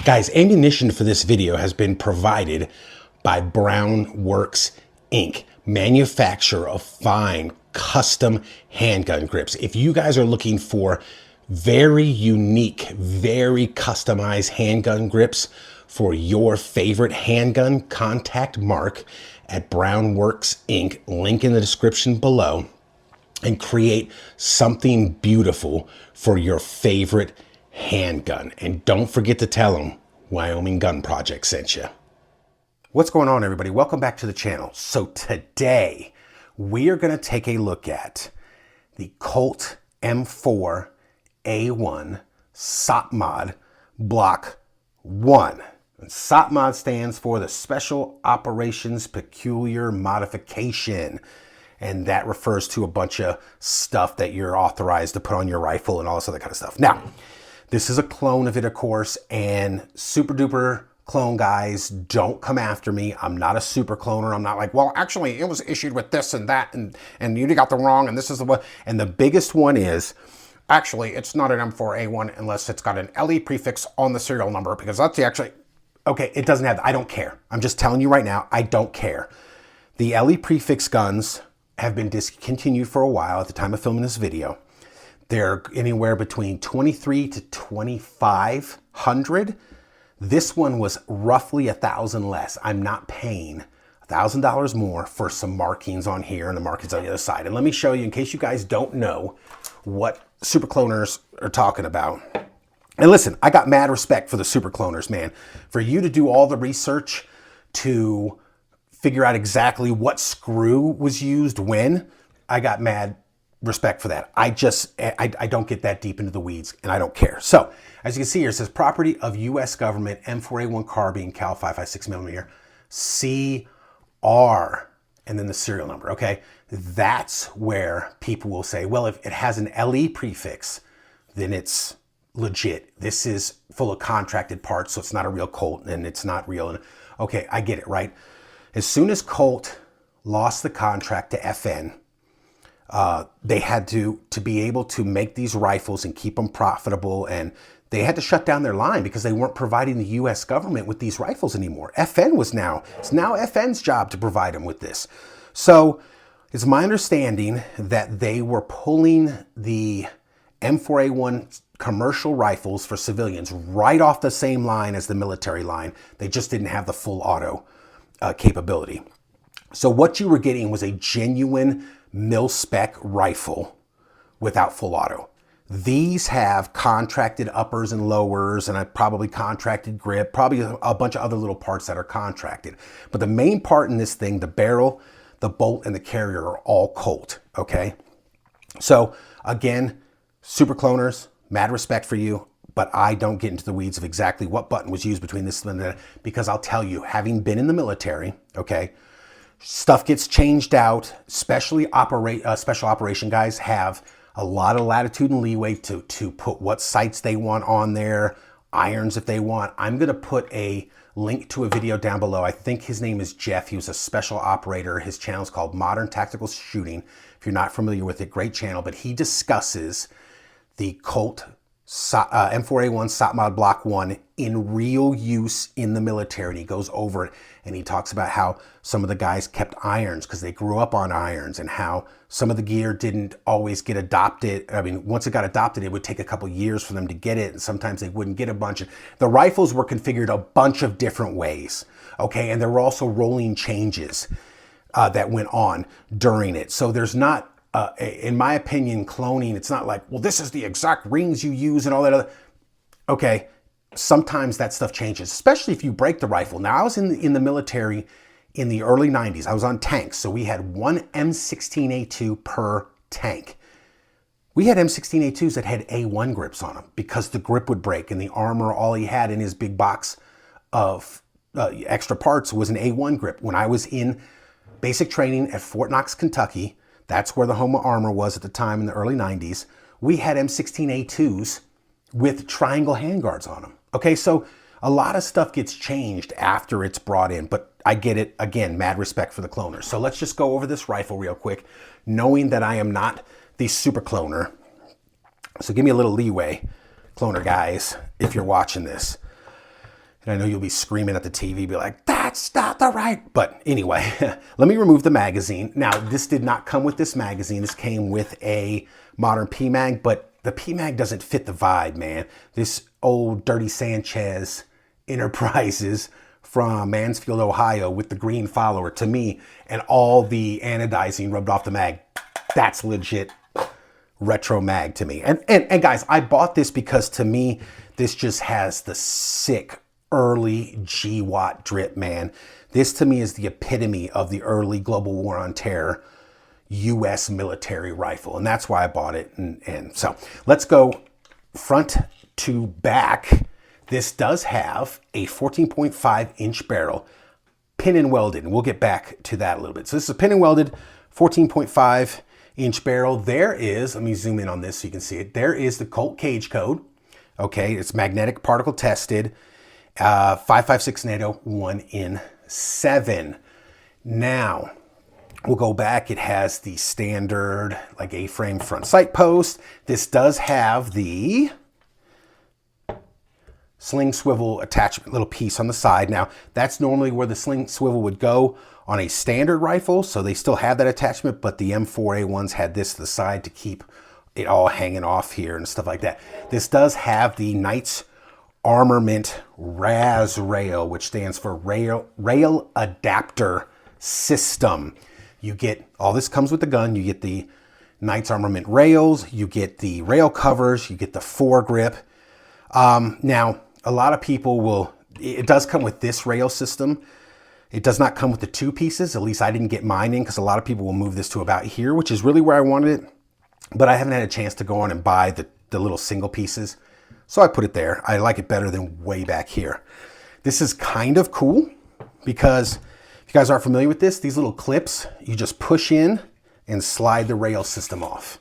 Guys, ammunition for this video has been provided by Browne Works, Inc., manufacturer of fine custom handgun grips. If you guys are looking for very unique, very customized handgun grips for your favorite handgun, contact Mark at Browne Works, Inc., link in the description below, and create something beautiful for your favorite handgun. And don't forget to tell them Wyoming Gun Project sent you. What's going on, everybody? Welcome back to the channel. So today we are going to take a look at the Colt M4A1 SOPMOD Block 1. And SOPMOD stands for the Special Operations Peculiar Modification. And that refers to a bunch of stuff that you're authorized to put on your rifle and all this other kind of stuff. Now, this is a clone of it, of course, and super duper clone guys, don't come after me. I'm not a super cloner. I'm not like, well, actually, it was issued with this and that, and you got the wrong, and this is the one. And the biggest one is, actually, it's not an M4A1 unless it's got an LE prefix on the serial number, because that's the actually, okay, it doesn't have that. I don't care. I'm just telling you right now, I don't care. The LE prefix guns have been discontinued for a while at the time of filming this video. They're anywhere between 23 to 2,500. This one was roughly 1,000 less. I'm not paying $1,000 more for some markings on here and the markings on the other side. And let me show you, in case you guys don't know what super cloners are talking about. And listen, I got mad respect for the super cloners, man. For you to do all the research to figure out exactly what screw was used when, I got mad respect for that. I don't get that deep into the weeds, and I don't care. So as you can see here, it says property of U.S. government, M4A1 carbine, cal 5.56 millimeter, CR, and then the serial number. Okay, that's where people will say, well, if it has an LE prefix, then it's legit. This is full of contracted parts, so it's not a real Colt, and it's not real. And okay, I get it, right? As soon as Colt lost the contract to FN, they had to be able to make these rifles and keep them profitable, and they had to shut down their line because they weren't providing the U.S. government with these rifles anymore. FN was it's now FN's job to provide them with this. So it's my understanding that they were pulling the M4A1 commercial rifles for civilians right off the same line as the military line. They just didn't have the full auto capability. So what you were getting was a genuine mil-spec rifle without full auto. These have contracted uppers and lowers, and I probably contracted grip, probably a bunch of other little parts that are contracted. But the main part in this thing, the barrel, the bolt, and the carrier are all Colt, okay? So again, super cloners, mad respect for you, but I don't get into the weeds of exactly what button was used between this and that, because I'll tell you, having been in the military, okay, stuff gets changed out, especially special operation guys have a lot of latitude and leeway to put what sights they want on there, irons if they want. I'm going to put a link to a video down below. I think his name is Jeff. He was a special operator. His channel is called Modern Tactical Shooting. If you're not familiar with it, great channel. But he discusses the Colt M4A1 SOPMOD Block 1 in real use in the military. And he goes over it, and he talks about how some of the guys kept irons because they grew up on irons, and how some of the gear didn't always get adopted. I mean, once it got adopted, it would take a couple years for them to get it, and sometimes they wouldn't get a bunch. The rifles were configured a bunch of different ways, okay? And there were also rolling changes that went on during it. So there's not, in my opinion, cloning, it's not like, well, this is the exact rings you use and all that other. Okay, sometimes that stuff changes, especially if you break the rifle. Now, I was in the military in the early 90s. I was on tanks, so we had one M16A2 per tank. We had M16A2s that had A1 grips on them because the grip would break, and the armor, all he had in his big box of extra parts was an A1 grip. When I was in basic training at Fort Knox, Kentucky, that's where the Home Armor was at the time in the early 90s. We had M16A2s with triangle handguards on them. Okay, so a lot of stuff gets changed after it's brought in, but I get it. Again, mad respect for the cloners. So let's just go over this rifle real quick, knowing that I am not the super cloner. So give me a little leeway, cloner guys, if you're watching this. And I know you'll be screaming at the TV, be like, that's not the right. But anyway, let me remove the magazine. Now, this did not come with this magazine. This came with a modern PMag, but the PMag doesn't fit the vibe, man. This old Dirty Sanchez Enterprises from Mansfield, Ohio with the green follower, to me, and all the anodizing rubbed off the mag, that's legit retro mag to me. And guys, I bought this because to me, this just has the sick early GWOT drip, man. This to me is the epitome of the early Global War on Terror US military rifle. And that's why I bought it. And so let's go front to back. This does have a 14.5 inch barrel, pin and welded. And we'll get back to that a little bit. So this is a pin and welded 14.5 inch barrel. There is, let me zoom in on this so you can see it. There is the Colt cage code. Okay, it's magnetic particle tested. 5.56 NATO, 1 in 7. Now, we'll go back. It has the standard like A-frame front sight post. This does have the sling swivel attachment little piece on the side. Now, that's normally where the sling swivel would go on a standard rifle, so they still have that attachment, but the M4A1s had this to the side to keep it all hanging off here and stuff like that. This does have the Knights Armament RAS rail, which stands for Rail Adapter System. You get, all this comes with the gun. You get the Knights Armament rails, you get the rail covers, you get the foregrip. Now, a lot of people will, it does come with this rail system. It does not come with the two pieces. At least I didn't get mine in because a lot of people will move this to about here, which is really where I wanted it. But I haven't had a chance to go on and buy the little single pieces. So I put it there. I like it better than way back here. This is kind of cool because if you guys aren't familiar with this, these little clips, you just push in and slide the rail system off.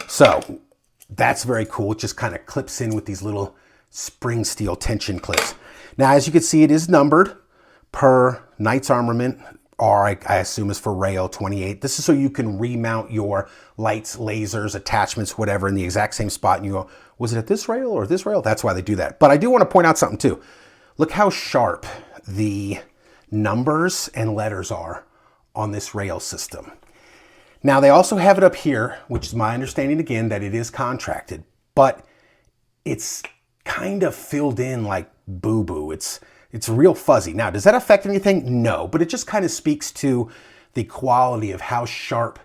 So that's very cool. It just kind of clips in with these little spring steel tension clips. Now, as you can see, it is numbered per Knights Armament, or I assume is for rail 28. This is so you can remount your lights, lasers, attachments, whatever in the exact same spot. And you go, was it at this rail or this rail? That's why they do that. But I do want to point out something too. Look how sharp the numbers and letters are on this rail system. Now they also have it up here, which is my understanding again, that it is contracted, but it's kind of filled in like boo-boo. It's real fuzzy. Now, does that affect anything? No, but it just kind of speaks to the quality of how sharp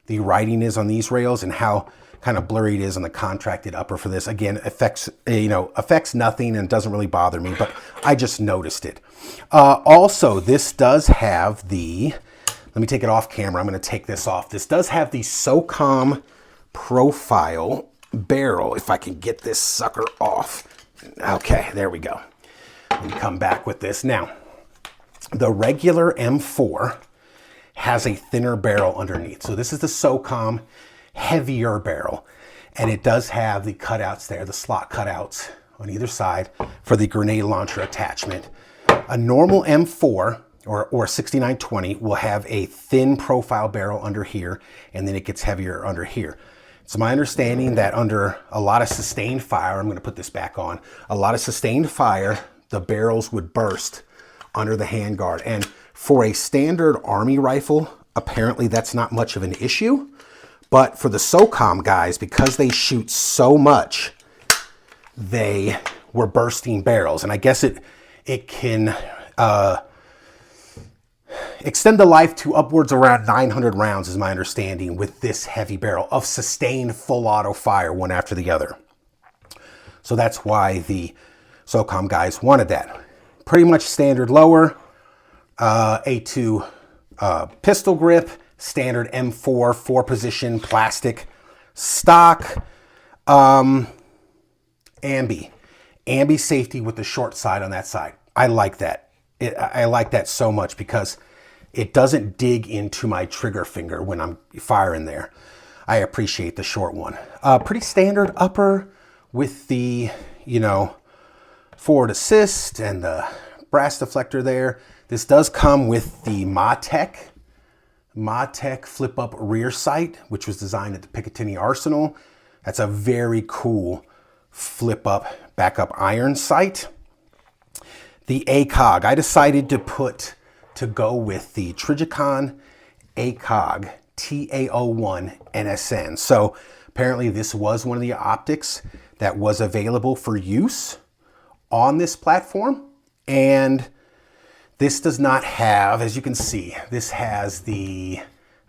the writing is on these rails and how kind of blurry it is on the contracted upper for this. Again, affects nothing and doesn't really bother me, but I just noticed it. Also, this does have the, let me take it off camera. I'm going to take this off. This does have the SOCOM profile barrel. If I can get this sucker off. Okay, there we go. And come back with this. Now, the regular M4 has a thinner barrel underneath. So this is the SOCOM heavier barrel. And it does have the cutouts there, the slot cutouts on either side for the grenade launcher attachment. A normal M4 or 6920 will have a thin profile barrel under here, and then it gets heavier under here. It's my understanding that under a lot of sustained fire, I'm going to put this back on, a lot of sustained fire, the barrels would burst under the handguard. And for a standard Army rifle, apparently that's not much of an issue. But for the SOCOM guys, because they shoot so much, they were bursting barrels. And I guess it can extend the life to upwards around 900 rounds is my understanding with this heavy barrel of sustained full auto fire one after the other. So that's why the SOCOM guys wanted that. Pretty much standard lower, A2 pistol grip, standard M4 4-position plastic stock, ambi safety with the short side on that side. I like that. I like that so much because it doesn't dig into my trigger finger when I'm firing there. I appreciate the short one. Pretty standard upper with the, forward assist and the brass deflector there. This does come with the MATEC flip-up rear sight, which was designed at the Picatinny Arsenal. That's a very cool flip-up backup iron sight. the ACOG. I decided to go with the Trijicon ACOG TA01 NSN. So apparently this was one of the optics that was available for use on this platform. And this does not have, as you can see, this has the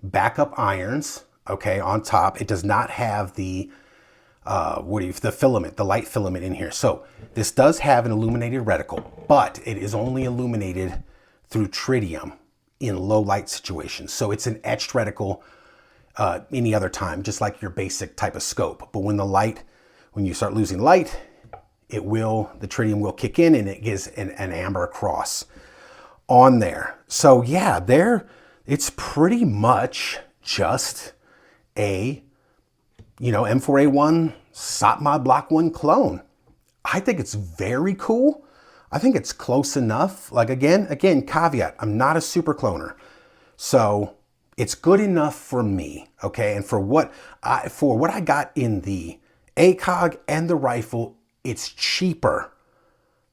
backup irons, okay, on top. It does not have the the filament, the light filament in here. So this does have an illuminated reticle, but it is only illuminated through tritium in low light situations. So it's an etched reticle any other time, just like your basic type of scope. But when you start losing light, the tritium will kick in and it gives an amber cross on there. So yeah, it's pretty much just a, M4A1 SOPMOD Block 1 clone. I think it's very cool. I think it's close enough. Like again, caveat, I'm not a super cloner. So it's good enough for me, okay? And for what I got in the ACOG and the rifle, it's cheaper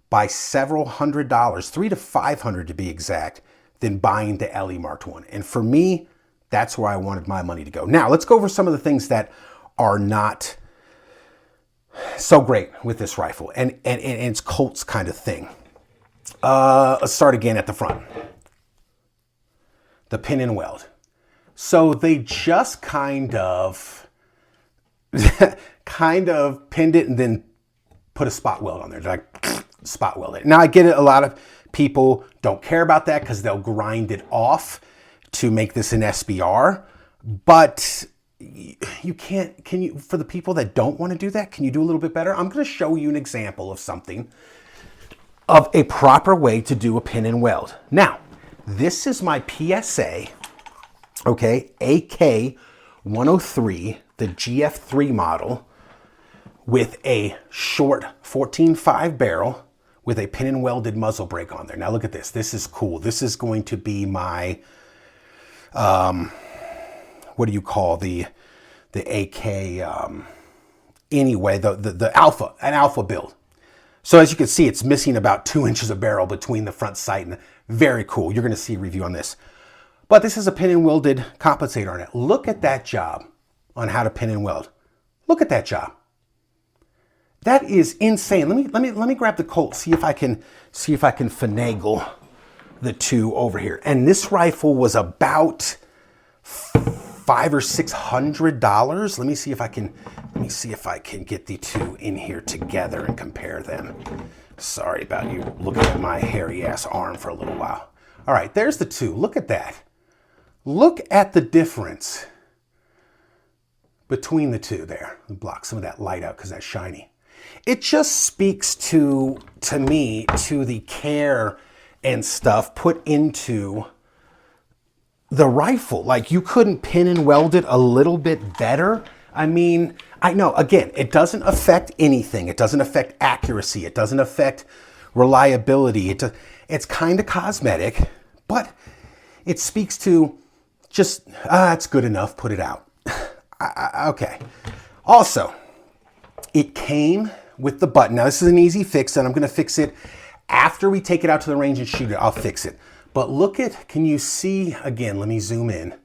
by several $100s, $300 to $500 to be exact, than buying the LE Mark 1. And for me, that's where I wanted my money to go. Now, let's go over some of the things that are not so great with this rifle, and it's Colt's kind of thing. Let's start again at the front. The pin and weld. So they just kind of pinned it and then put a spot weld on there. They're like, spot weld it. Now I get it, a lot of people don't care about that because they'll grind it off to make this an SBR, but you can't, for the people that don't want to do that, can you do a little bit better? I'm going to show you an example of of a proper way to do a pin and weld. Now, this is my PSA, okay, AK-103, the GF3 model, with a short 14.5 barrel with a pin and welded muzzle brake on there. Now look at this. This is cool. This is going to be my, what do you call the AK, anyway, the alpha, an alpha build. So as you can see, it's missing about 2 inches of barrel between the front sight, and very cool. You're going to see a review on this. But this is a pin and welded compensator on it. Look at that job on how to pin and weld. Look at that job. That is insane. Let me grab the Colt, see if I can finagle the two over here. And this rifle was about $500 or $600. Let me see if I can get the two in here together and compare them. Sorry about you looking at my hairy ass arm for a little while. All right, there's the two. Look at that. Look at the difference between the two there. Block some of that light out because that's shiny. It just speaks to me, to the care and stuff put into the rifle. Like, you couldn't pin and weld it a little bit better. I mean, I know, again, it doesn't affect anything. It doesn't affect accuracy. It doesn't affect reliability. It's kind of cosmetic, but it speaks to just, it's good enough, put it out. Okay. Also, it came with the button. Now, this is an easy fix, and I'm going to fix it after we take it out to the range and shoot it. I'll fix it. But look at, can you see, again, let me zoom in.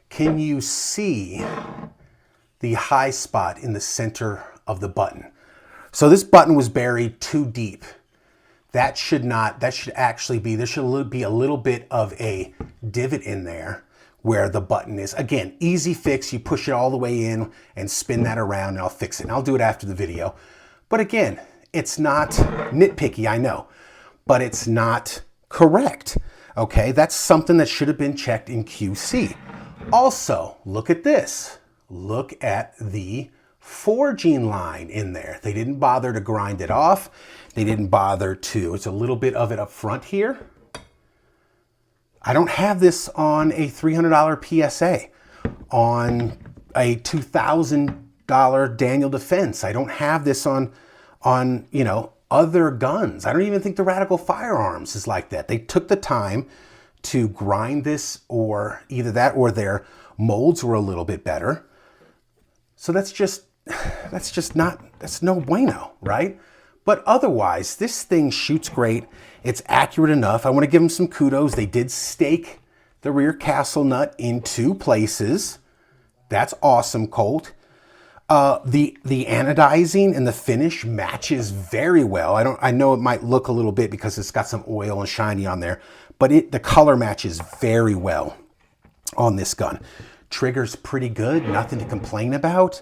Can you see the high spot in the center of the button? So this button was buried too deep. There should be a little bit of a divot in there where the button is. Again, easy fix. You push it all the way in and spin that around, and I'll fix it. And I'll do it after the video. But again, it's not nitpicky, I know, but it's not correct. Okay, that's something that should have been checked in QC. Also, look at this. Look at the forging line in there. They didn't bother to grind it off. They didn't bother to, it's a little bit of it up front here. I don't have this on a $300 PSA, on a $2,000 Daniel Defense. I don't have this on other guns. I don't even think the Radical Firearms is like that. They took the time to grind this, or either that or their molds were a little bit better. So that's no bueno, right? But otherwise, this thing shoots great. It's accurate enough. I want to give them some kudos. They did stake the rear castle nut in 2 places. That's awesome, Colt. The anodizing and the finish matches very well. I know it might look a little bit because it's got some oil and shiny on there, but the color matches very well on this gun. Trigger's pretty good, nothing to complain about.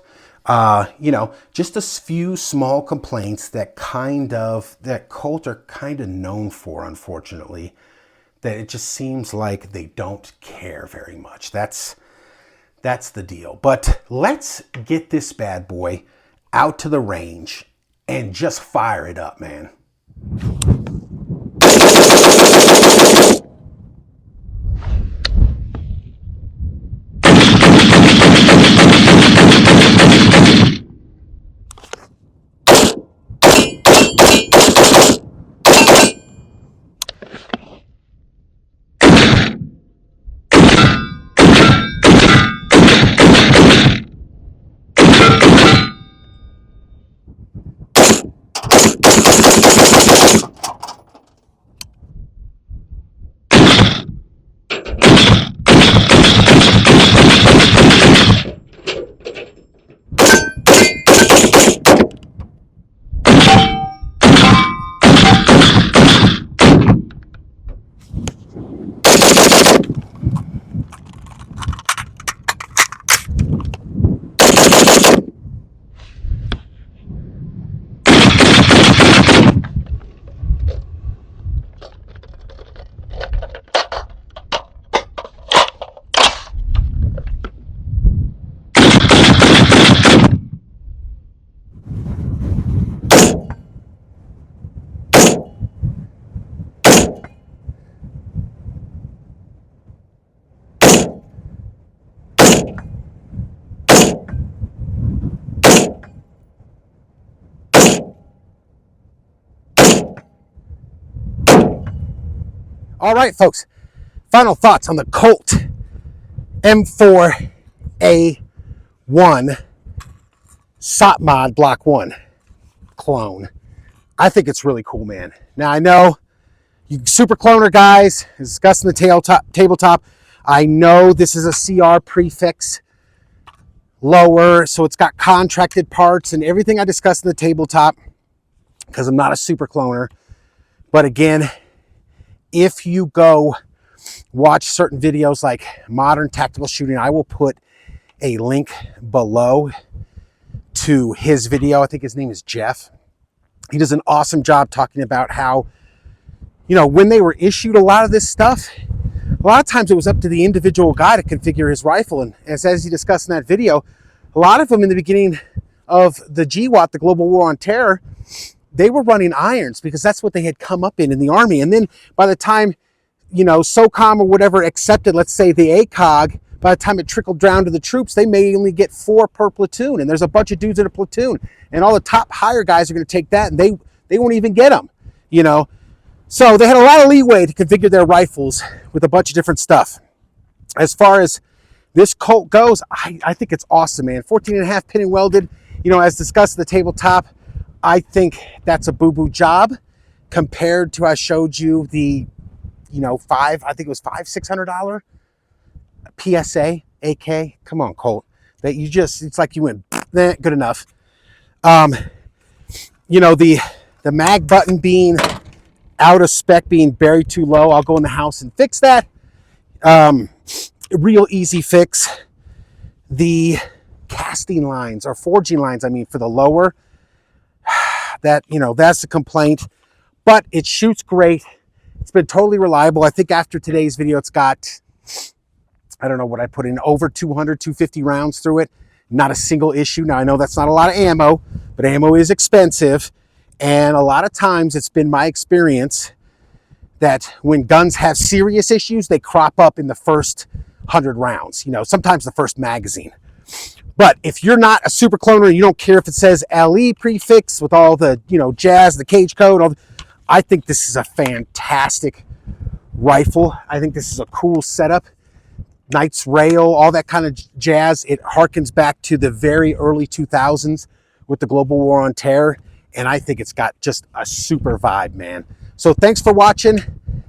You know, just a few small complaints that Colt are kind of known for, unfortunately, that it just seems like they don't care very much. That's the deal. But let's get this bad boy out to the range and just fire it up, man. All right, folks, final thoughts on the Colt M4A1 SOPMOD Block 1 clone. I think it's really cool, man. Now, I know you super cloner guys discussing the tabletop. I know this is a CR prefix lower, so it's got contracted parts and everything I discussed in the tabletop because I'm not a super cloner. But again, if you go watch certain videos like Modern Tactical Shooting, I will put a link below to his video. I think his name is Jeff. He does an awesome job talking about how, you know, when they were issued a lot of this stuff, a lot of times it was up to the individual guy to configure his rifle. And as he discussed in that video, a lot of them in the beginning of the GWOT, the Global War on Terror, they were running irons because that's what they had come up in the Army. And then by the time, you know, SOCOM or whatever accepted, let's say the ACOG, by the time it trickled down to the troops, they may only get 4 per platoon. And there's a bunch of dudes in a platoon. And all the top higher guys are going to take that and they won't even get them, you know. So they had a lot of leeway to configure their rifles with a bunch of different stuff. As far as this Colt goes, I think it's awesome, man. 14.5 pin and welded, you know, as discussed at the tabletop. I think that's a boo-boo job compared to I showed you the, you know, I think it was $600 PSA AK. Come on, Colt. That you just, it's like you went, good enough. You know, the mag button being out of spec, being buried too low. I'll go in the house and fix that. Real easy fix. The casting lines or forging lines, I mean, for the lower, that, you know, that's a complaint, but it shoots great. It's been totally reliable. I think after today's video, it's got, I don't know what I put in, over 200, 250 rounds through it. Not a single issue. Now, I know that's not a lot of ammo, but ammo is expensive. And a lot of times it's been my experience that when guns have serious issues, they crop up in the first 100 rounds, you know, sometimes the first magazine. But if you're not a super cloner and you don't care if it says LE prefix with all the, you know, jazz, the cage code, I think this is a fantastic rifle. I think this is a cool setup. Knight's rail, all that kind of jazz. It harkens back to the very early 2000s with the Global War on Terror. And I think it's got just a super vibe, man. So thanks for watching.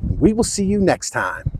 We will see you next time.